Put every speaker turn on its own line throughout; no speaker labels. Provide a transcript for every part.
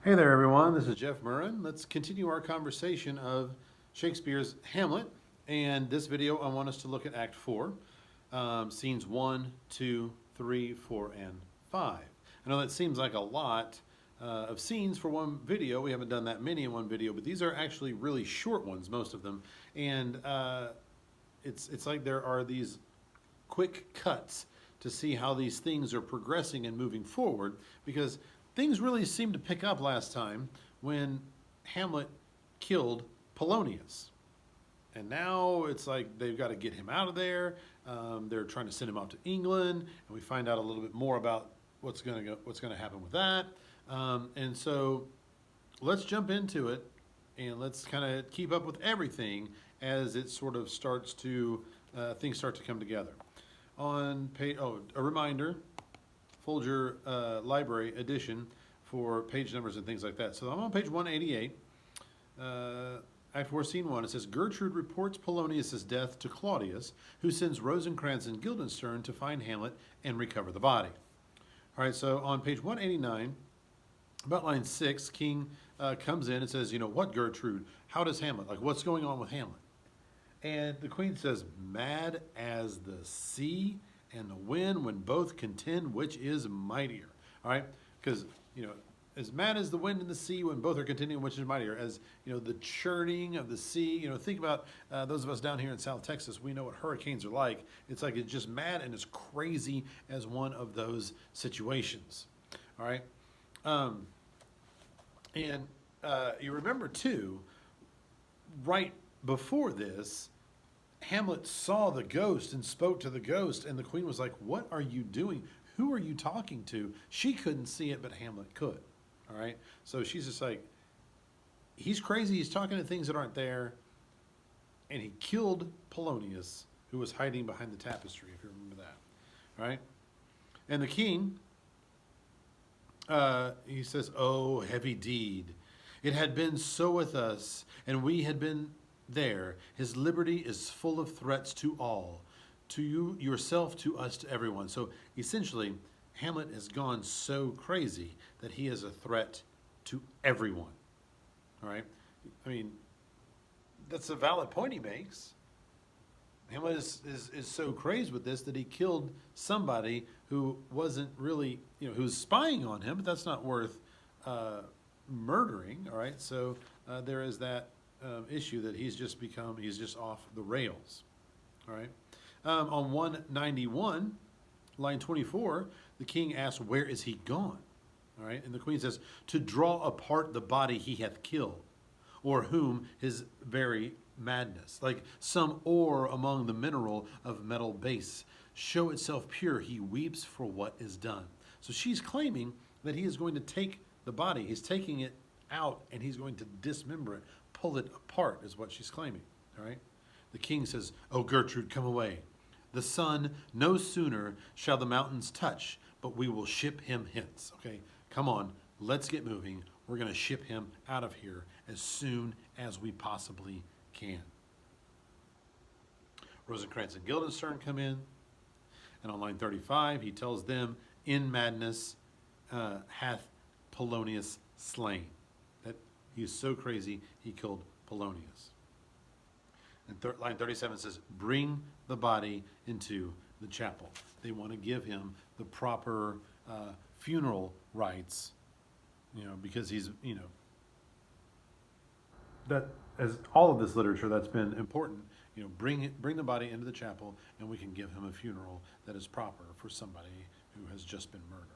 Hey there, everyone. This is Jeff Murrin. Let's continue our conversation of Shakespeare's Hamlet. And this video, I want us to look at Act 4, scenes 1, 2, 3, 4, and 5. I know that seems like a lot of scenes for one video. We haven't done that many in one video, but these are actually really short ones, most of them. And it's like there are these quick cuts to see how these things are progressing and moving forward, because things really seemed to pick up last time when Hamlet killed Polonius. And now it's like they've got to get him out of there. They're trying to send him off to England, and we find out a little bit more about what's going to happen with that. And so let's jump into it, and let's kind of keep up with everything as it sort of starts to things start to come together. On page, a reminder, Folger library edition for page numbers and things like that. So I'm on page 188, Act 4, Scene 1. It says, Gertrude reports Polonius' death to Claudius, who sends Rosencrantz and Guildenstern to find Hamlet and recover the body. All right, so on page 189, about line 6, King comes in and says, what, Gertrude? How does Hamlet? Like, what's going on with Hamlet? And the Queen says, mad as the sea and the wind when both contend which is mightier. All right, because as mad as the wind and the sea when both are contending which is mightier, as the churning of the sea. Think about those of us down here in South Texas. We know what hurricanes are like. It's like it's just mad and as crazy as one of those situations. All right, and you remember too, right before this, Hamlet saw the ghost and spoke to the ghost, and the Queen was like, what are you doing? Who are you talking to? She couldn't see it, but Hamlet could. All right? So she's just like, he's crazy. He's talking to things that aren't there. And he killed Polonius, who was hiding behind the tapestry, if you remember that. All right? And the king, he says, oh, heavy deed. It had been so with us, and we had been there. His liberty is full of threats to all, to you, yourself, to us, to everyone. So essentially, Hamlet has gone so crazy that he is a threat to everyone. All right? I mean, that's a valid point he makes. Hamlet is so crazed with this that he killed somebody who wasn't really, who's spying on him, but that's not worth murdering. All right? So there is that issue that he's just off the rails. All right. On 191, line 24, the king asks, where is he gone? All right. And the Queen says, to draw apart the body he hath killed, or whom his very madness, like some ore among the mineral of metal base, show itself pure, he weeps for what is done. So she's claiming that he is going to take the body, he's taking it out, and he's going to dismember it, pull it apart, is what she's claiming. All right. The king says, oh, Gertrude, come away. The sun no sooner shall the mountains touch, but we will ship him hence. Okay, come on, let's get moving. We're going to ship him out of here as soon as we possibly can. Rosencrantz and Guildenstern come in, and on line 35, he tells them, in madness hath Polonius slain. That he is so crazy, he killed Polonius. And line 37 says, bring the body into the chapel. They want to give him the proper funeral rites, because he's, that as all of this literature that's been important, bring the body into the chapel, and we can give him a funeral that is proper for somebody who has just been murdered.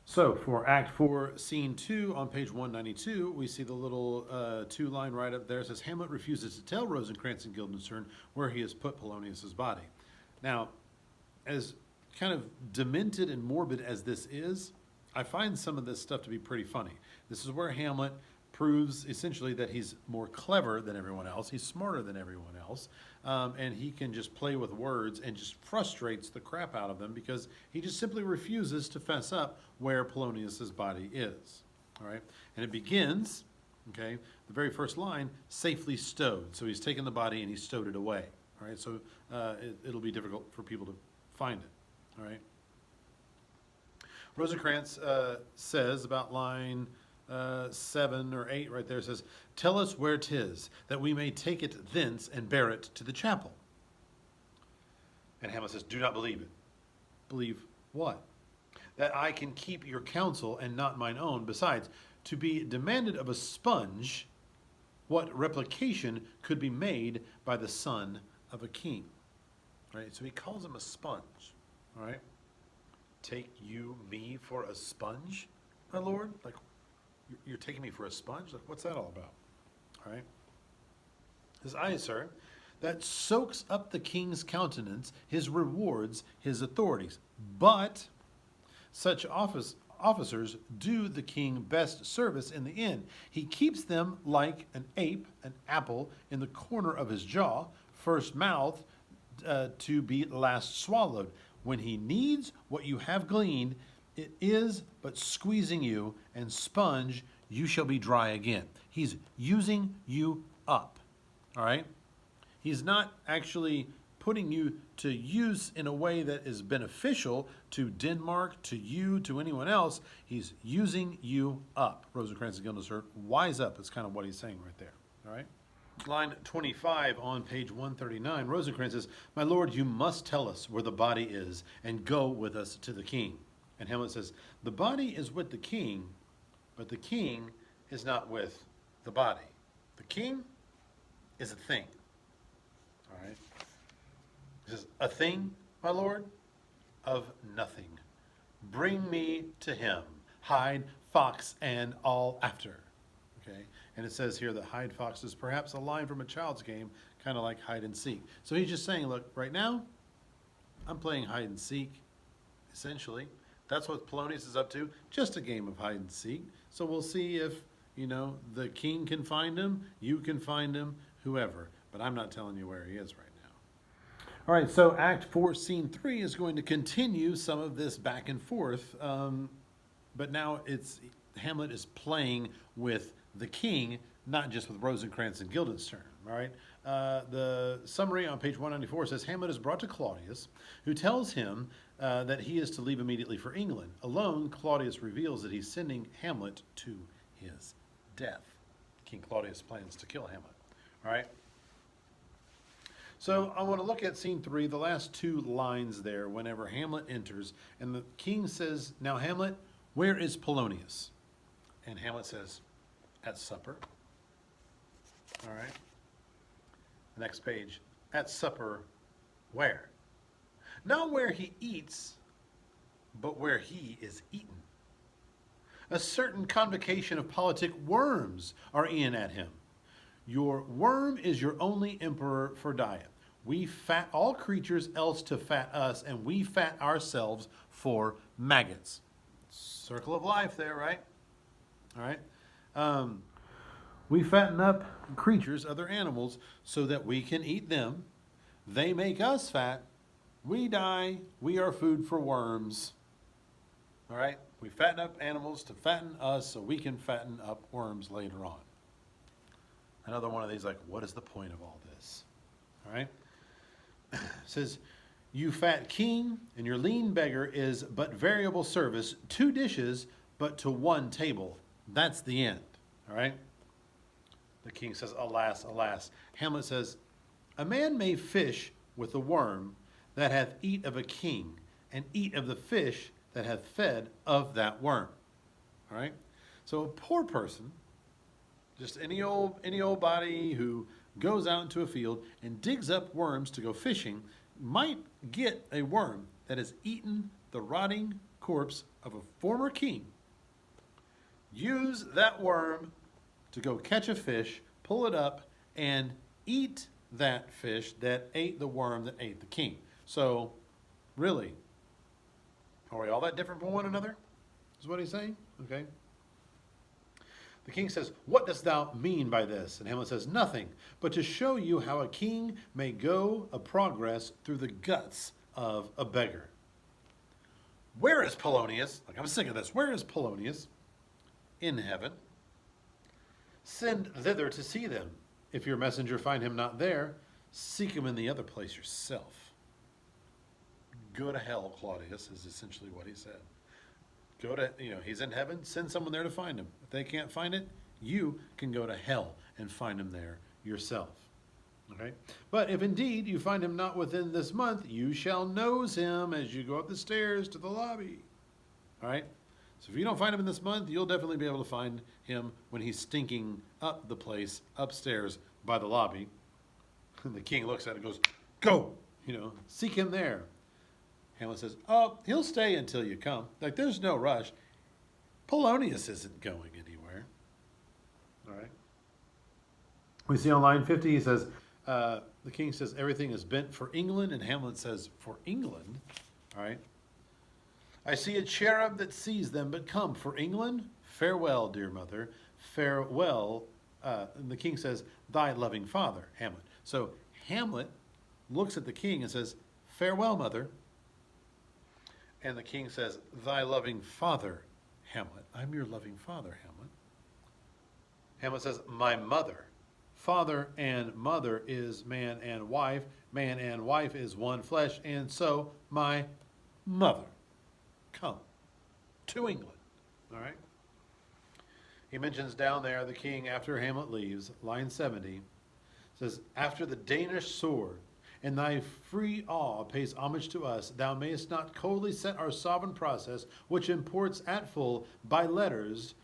So for Act 4, Scene 2, on page 192, we see the little two-line write-up there. It says, Hamlet refuses to tell Rosencrantz and Guildenstern where he has put Polonius' body. Now, as kind of demented and morbid as this is, I find some of this stuff to be pretty funny. This is where Hamlet proves essentially that he's more clever than everyone else. He's smarter than everyone else. And he can just play with words and just frustrates the crap out of them because he just simply refuses to fess up where Polonius' body is. All right. And it begins, okay, the very first line, safely stowed. So he's taken the body and he's stowed it away. All right. So it'll be difficult for people to find it. All right. Rosencrantz says about line 7 or 8 right there says, "Tell us where 'tis, that we may take it thence and bear it to the chapel." And Hamlet says, "Do not believe it." Believe what? That I can keep your counsel and not mine own. Besides, to be demanded of a sponge, what replication could be made by the son of a king? Right? So he calls him a sponge. All right? Take you me for a sponge, my lord? Like, you're taking me for a sponge? Like, what's that all about? All right? His eye, sir, that soaks up the king's countenance, his rewards, his authorities. But such officers do the king best service in the end. He keeps them like an ape, an apple in the corner of his jaw, first mouthed to be last swallowed. When he needs what you have gleaned, it is but squeezing you, and sponge, you shall be dry again. He's using you up, all right? He's not actually putting you to use in a way that is beneficial to Denmark, to you, to anyone else. He's using you up. Rosencrantz and Guildenstern, wise up is kind of what he's saying right there, all right? Line 25 on page 139, Rosencrantz says, "My lord, you must tell us where the body is and go with us to the king." And Hamlet says, "The body is with the king, but the king is not with the body. The king is a thing." All right? He says, "A thing, my lord, of nothing. Bring me to him, hide, fox, and all after." Okay? And it says here that hide, fox is perhaps a line from a child's game, kind of like hide and seek. So he's just saying, look, right now, I'm playing hide and seek, essentially. That's what Polonius is up to, just a game of hide and seek. So we'll see if, the king can find him, you can find him, whoever. But I'm not telling you where he is right now. All right, so Act 4, Scene 3 is going to continue some of this back and forth. But now Hamlet is playing with the king, not just with Rosencrantz and Guildenstern, all right? The summary on page 194 says, Hamlet is brought to Claudius, who tells him that he is to leave immediately for England. Alone, Claudius reveals that he's sending Hamlet to his death. King Claudius plans to kill Hamlet, all right? So I want to look at scene 3, the last 2 lines there, whenever Hamlet enters, and the king says, "Now, Hamlet, where is Polonius?" And Hamlet says, "At supper." All right. Next page. At supper, where? Not where he eats, but where he is eaten. A certain convocation of politic worms are in at him. Your worm is your only emperor for diet. We fat all creatures else to fat us, and we fat ourselves for maggots. Circle of life there, right? All right. We fatten up creatures, other animals, so that we can eat them. They make us fat. We die. We are food for worms. All right? We fatten up animals to fatten us so we can fatten up worms later on. Another one of these, like, what is the point of all this? All right? It says, you fat king, and your lean beggar is but variable service, 2 dishes, but to 1 table. That's the end. All right? The king says, alas, alas. Hamlet says, a man may fish with a worm that hath eat of a king, and eat of the fish that hath fed of that worm. All right? So a poor person, just any old body who goes out into a field and digs up worms to go fishing, might get a worm that has eaten the rotting corpse of a former king. Use that worm to go catch a fish, pull it up, and eat that fish that ate the worm that ate the king. So, really, are we all that different from one another? Is what he's saying? Okay. The king says, what dost thou mean by this? And Hamlet says, nothing, but to show you how a king may go a progress through the guts of a beggar. Where is Polonius? Like, I'm sick of this. Where is Polonius? In heaven. Send thither to see them. If your messenger find him not there, seek him in the other place yourself. Go to hell, Claudius, is essentially what he said. Go to, he's in heaven, send someone there to find him. If they can't find it, you can go to hell and find him there yourself. Okay? But if indeed you find him not within this month, you shall nose him as you go up the stairs to the lobby. All right? So if you don't find him in this month, you'll definitely be able to find him when he's stinking up the place upstairs by the lobby. And the king looks at it and goes, go, seek him there. Hamlet says, oh, he'll stay until you come. Like, there's no rush. Polonius isn't going anywhere. All right. We see on line 50, he says, the king says, everything is bent for England. And Hamlet says, for England? All right. I see a cherub that sees them, but come, for England? Farewell, dear mother. Farewell. And the king says, thy loving father, Hamlet. So Hamlet looks at the king and says, farewell, mother. And the king says, thy loving father, Hamlet. I'm your loving father, Hamlet. Hamlet says, my mother. Father and mother is man and wife. Man and wife is one flesh. And so my mother. Come to England. All right. He mentions down there the king, after Hamlet leaves, line 70, says, after the Danish sword and thy free awe pays homage to us, thou mayest not coldly set our sovereign process, which imports at full by letters,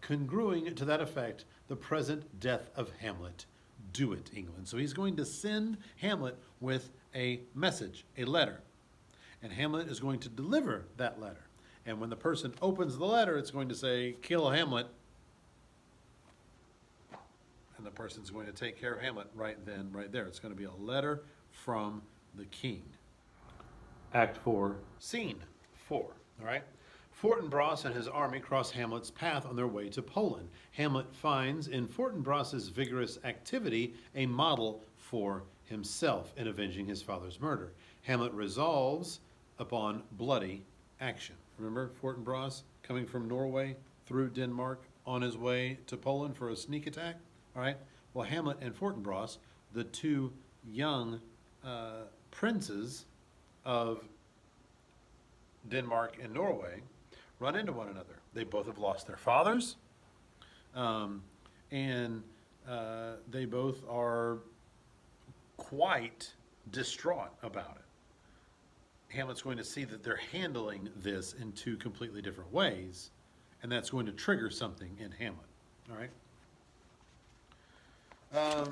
congruing to that effect the present death of Hamlet. Do it, England. So he's going to send Hamlet with a message, a letter. And Hamlet is going to deliver that letter. And when the person opens the letter, it's going to say, kill Hamlet. And the person's going to take care of Hamlet right then, right there. It's going to be a letter from the king. Act 4, Scene 4. All right? Fortinbras and his army cross Hamlet's path on their way to Poland. Hamlet finds in Fortinbras's vigorous activity a model for himself in avenging his father's murder. Hamlet resolves upon bloody action. Remember Fortinbras coming from Norway through Denmark on his way to Poland for a sneak attack? All right. Well, Hamlet and Fortinbras, the two young princes of Denmark and Norway, run into one another. They both have lost their fathers, and they both are quite distraught about it. Hamlet's going to see that they're handling this in two completely different ways, and that's going to trigger something in Hamlet. All right.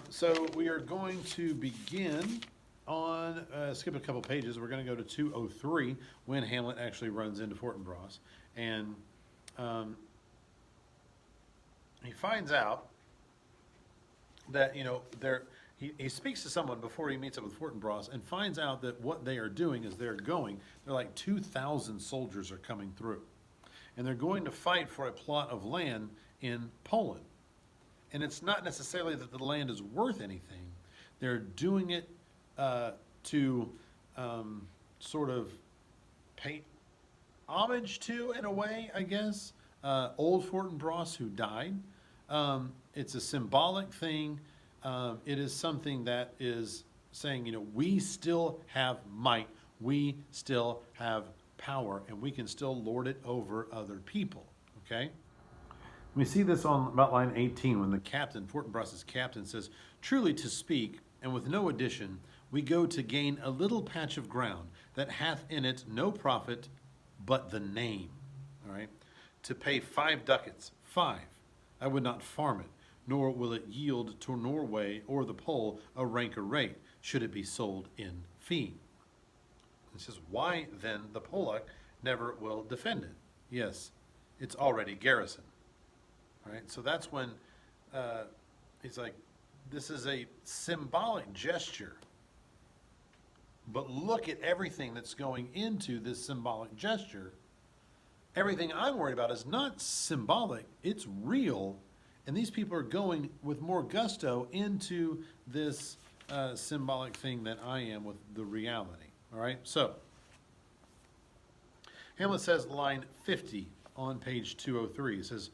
So we are going to begin on, skip a couple pages. We're going to go to 203 when Hamlet actually runs into Fortinbras. And he finds out that, he speaks to someone before he meets up with Fortinbras and finds out that what they are doing is they're like 2,000 soldiers are coming through. And they're going to fight for a plot of land in Poland. And it's not necessarily that the land is worth anything. They're doing it to sort of pay homage to, in a way, I guess, old Fortinbras who died. It's a symbolic thing. It is something that is saying, we still have might, we still have power, and we can still lord it over other people, okay? We see this on about line 18 when the captain, Fortinbras's captain, says, truly to speak, and with no addition, we go to gain a little patch of ground that hath in it no profit but the name, all right? To pay 5 ducats, 5, I would not farm it, nor will it yield to Norway or the Pole a ranker rate, should it be sold in fee. It says, why then the Polak never will defend it? Yes, it's already garrisoned. All right, so that's when he's like, this is a symbolic gesture, but look at everything that's going into this symbolic gesture. Everything I'm worried about is not symbolic, it's real. And these people are going with more gusto into this symbolic thing than I am with the reality. All right, so Hamlet says, line 50 on page 203, it says,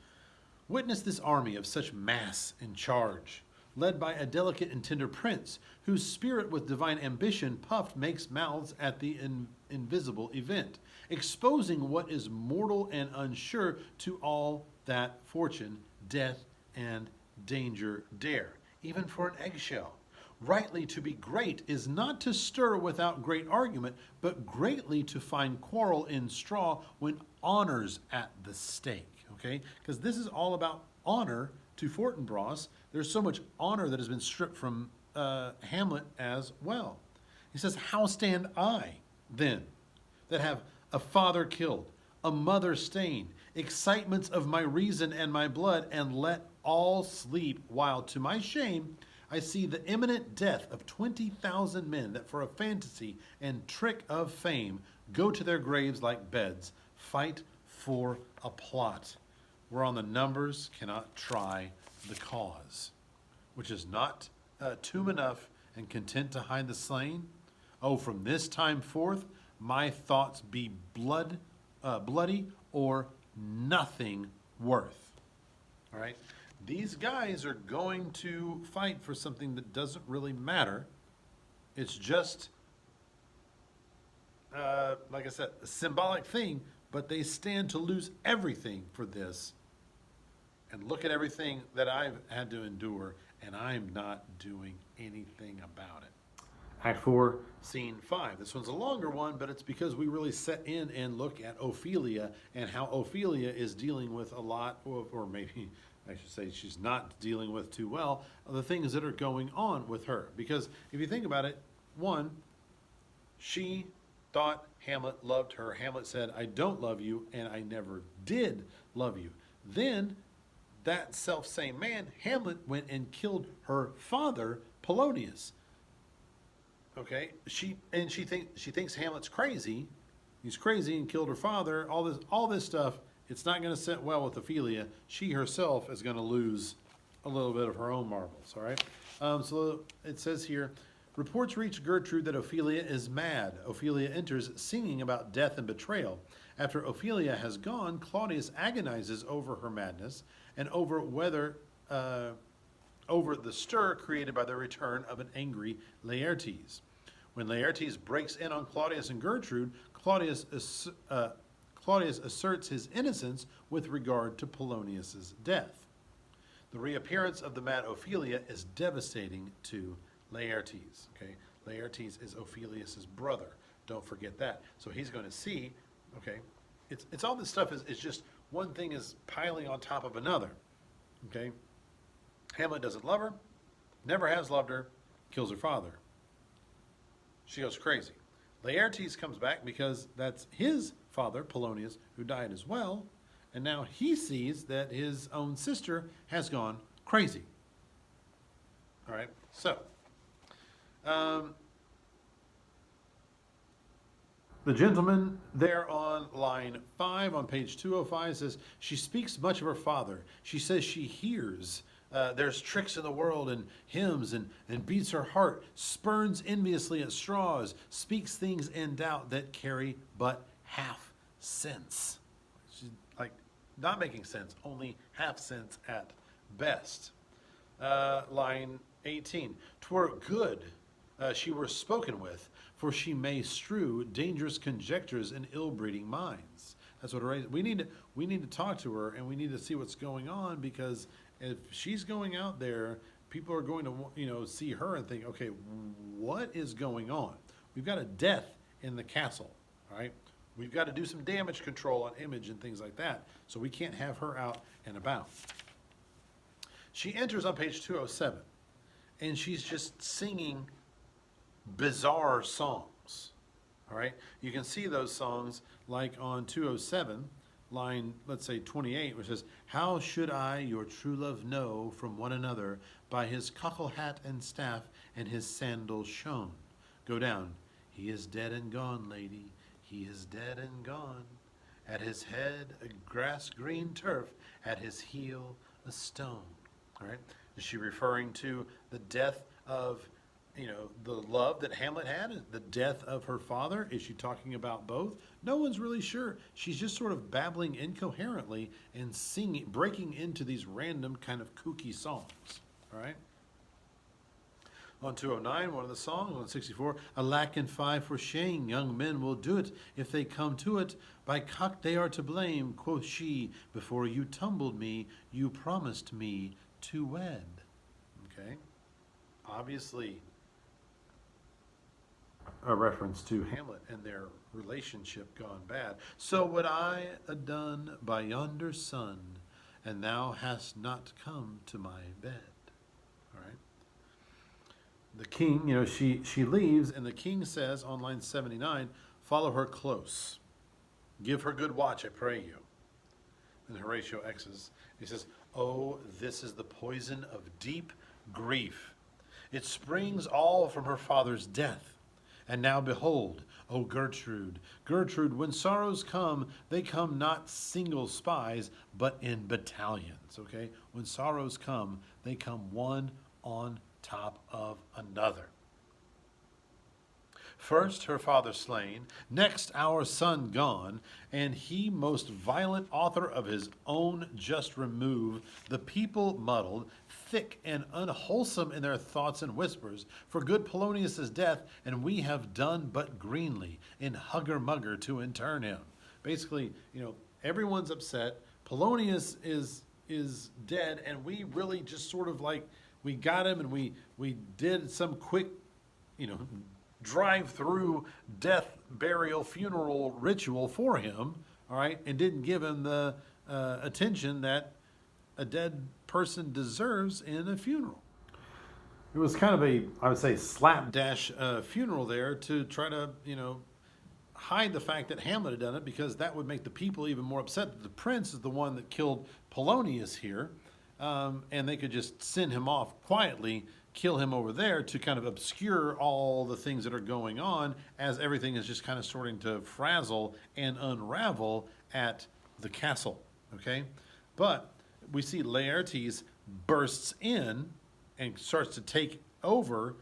witness this army of such mass and charge, led by a delicate and tender prince, whose spirit with divine ambition puffed makes mouths at the invisible event, exposing what is mortal and unsure to all that fortune, death, and danger dare, even for an eggshell. Rightly to be great is not to stir without great argument, but greatly to find quarrel in straw when honor's at the stake. Okay? Because this is all about honor to Fortinbras. There's so much honor that has been stripped from Hamlet as well. He says, how stand I then, that have a father killed, a mother stained, excitements of my reason and my blood, and let all sleep, while to my shame I see the imminent death of 20,000 men that for a fantasy and trick of fame go to their graves like beds, fight for a plot, whereon the numbers cannot try the cause, which is not tomb enough and content to hide the slain. Oh, from this time forth, my thoughts be bloody or nothing worth. All right? These guys are going to fight for something that doesn't really matter. It's just, like I said, a symbolic thing, but they stand to lose everything for this. And look at everything that I've had to endure, and I'm not doing anything about it. Act 4, Scene 5. This one's a longer one, but it's because we really set in and look at Ophelia and how Ophelia is dealing with a lot, or maybe I should say she's not dealing with too well, the things that are going on with her. Because if you think about it, one, she thought Hamlet loved her. Hamlet said, I don't love you, and I never did love you. Then that self-same man, Hamlet, went and killed her father, Polonius. Okay, she thinks Hamlet's crazy. He's crazy and killed her father. All this stuff. It's not going to sit well with Ophelia. She herself is going to lose a little bit of her own marbles. All right. So it says here, reports reach Gertrude that Ophelia is mad. Ophelia enters, singing about death and betrayal. After Ophelia has gone, Claudius agonizes over her madness and over the stir created by the return of an angry Laertes. When Laertes breaks in on Claudius and Gertrude, Claudius asserts his innocence with regard to Polonius's death. The reappearance of the mad Ophelia is devastating to Laertes. Okay, Laertes is Ophelius's brother. Don't forget that. So he's going to see. Okay, it's all this stuff is just one thing is piling on top of another. Okay. Hamlet doesn't love her, never has loved her, kills her father. She goes crazy. Laertes comes back because that's his father, Polonius, who died as well, and now he sees that his own sister has gone crazy. All right, so the gentleman there on line 5 on page 205 says, she speaks much of her father. She says she hears there's tricks in the world and hymns and beats her heart, spurns enviously at straws, speaks things in doubt that carry but half sense. She's like not making sense, only half sense at best. Line 18, 'twere good she were spoken with, for she may strew dangerous conjectures in ill-breeding minds. That's what we need to talk to her, and we need to see what's going on, because if she's going out there, people are going to see her and think, okay, what is going on? We've got a death in the castle, all right? We've got to do some damage control on image and things like that, so we can't have her out and about. She enters on page 207, and she's just singing bizarre songs, all right? You can see those songs like on 207, line, let's say 28, which says, how should I your true love know from one another by his cockle hat and staff and his sandals shown? Go down. He is dead and gone, lady. He is dead and gone. At his head a grass green turf, at his heel a stone. All right? Is she referring to the death of, the love that Hamlet had, the death of her father? Is she talking about both? No one's really sure. She's just sort of babbling incoherently and singing, breaking into these random kind of kooky songs. All right? On 209, one of the songs. On 64, alack and fie for shame, young men will do it if they come to it. By cock they are to blame, quoth she, before you tumbled me, you promised me to wed. Okay? Obviously, a reference to Hamlet and their relationship gone bad. So would I a done by yonder sun, and thou hast not come to my bed. All right. The king, she leaves, and the king says on line 79, follow her close. Give her good watch, I pray you. And Horatio X's, he says, oh, this is the poison of deep grief. It springs all from her father's death. And now behold, O Gertrude, Gertrude, when sorrows come, they come not single spies, but in battalions, okay? When sorrows come, they come one on top of another. First her father slain, next our son gone, and he most violent author of his own just remove, the people muddled, thick and unwholesome in their thoughts and whispers, for good Polonius' death, and we have done but greenly in hugger-mugger to intern him. Basically, everyone's upset. Polonius is dead, and we really just sort of like, we got him, and we did some quick, drive-through death, burial, funeral ritual for him, all right, and didn't give him the attention that a dead person deserves in a funeral. It was kind of I would say, slapdash funeral there to try to, hide the fact that Hamlet had done it, because that would make the people even more upset that the prince is the one that killed Polonius here, and they could just send him off quietly, kill him over there to kind of obscure all the things that are going on as everything is just kind of starting to frazzle and unravel at the castle, okay? But we see Laertes bursts in and starts to take over,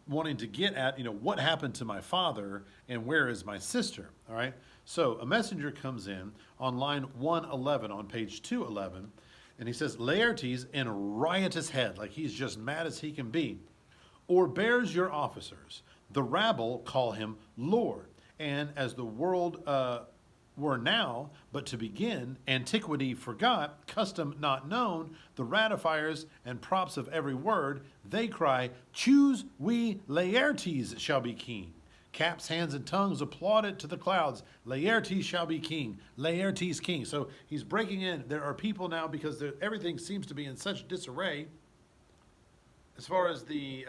wanting to get at, what happened to my father and where is my sister, all right? So a messenger comes in on line 111 on page 211, and he says, Laertes in riotous head, like he's just mad as he can be, or bears your officers. The rabble call him Lord, and as the world were now, but to begin, antiquity forgot, custom not known, the ratifiers and props of every word, they cry, choose we Laertes shall be king. Caps, hands, and tongues applaud it to the clouds. Laertes shall be king. Laertes king. So he's breaking in. There are people now, because everything seems to be in such disarray as far as the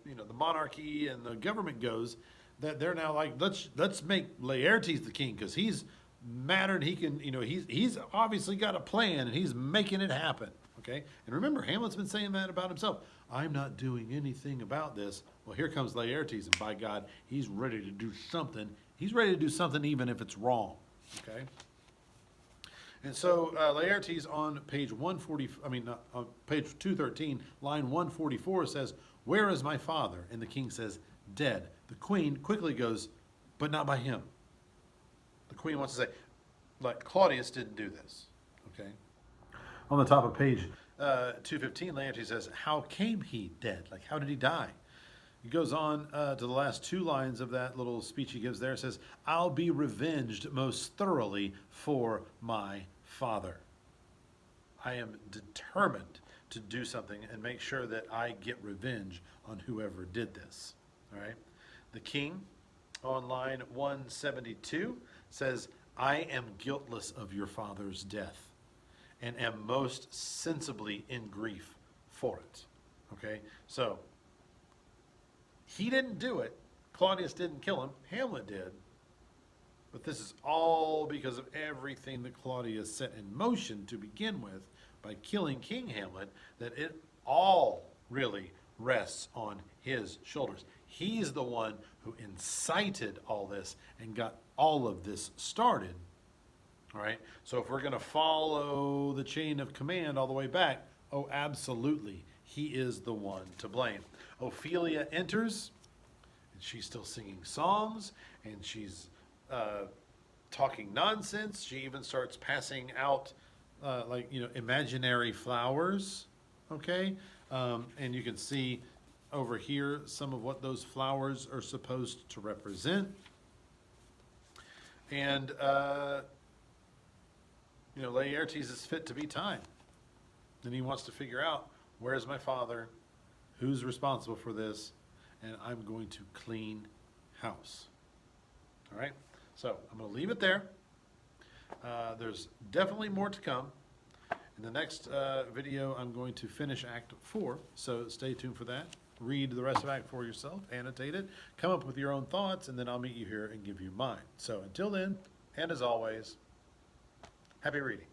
the monarchy and the government goes, that they're now like, let's make Laertes the king, because he's madder and he can, he's obviously got a plan and he's making it happen. Okay, and remember, Hamlet's been saying that about himself. I'm not doing anything about this. Well, here comes Laertes, and by God, he's ready to do something. He's ready to do something even if it's wrong. Okay. And so Laertes on page 140, on page 213, line 144 says, "Where is my father?" And the king says, "Dead." The queen quickly goes, "But not by him." The queen wants to say, like, Claudius didn't do this. Okay. On the top of page 215, Laertes says, "How came he dead? Like, how did he die?" He goes on to the last two lines of that little speech he gives there. It says, "I'll be revenged most thoroughly for my father." I am determined to do something and make sure that I get revenge on whoever did this. All right. The king on line 172 says, "I am guiltless of your father's death and am most sensibly in grief for it." Okay, so he didn't do it. Claudius didn't kill him. Hamlet did. But this is all because of everything that Claudius set in motion to begin with by killing King Hamlet, that it all really rests on his shoulders. He's the one who incited all this and got all of this started. All right, so if we're going to follow the chain of command all the way back, oh, absolutely, he is the one to blame. Ophelia enters, and she's still singing songs, and she's talking nonsense. She even starts passing out, imaginary flowers, okay? And you can see over here some of what those flowers are supposed to represent. And, Laertes is fit to be tied. And he wants to figure out, where's my father? Who's responsible for this? And I'm going to clean house. All right? So I'm going to leave it there. There's definitely more to come. In the next video, I'm going to finish Act 4. So stay tuned for that. Read the rest of Act 4 yourself, annotate it, come up with your own thoughts, and then I'll meet you here and give you mine. So until then, and as always, happy reading.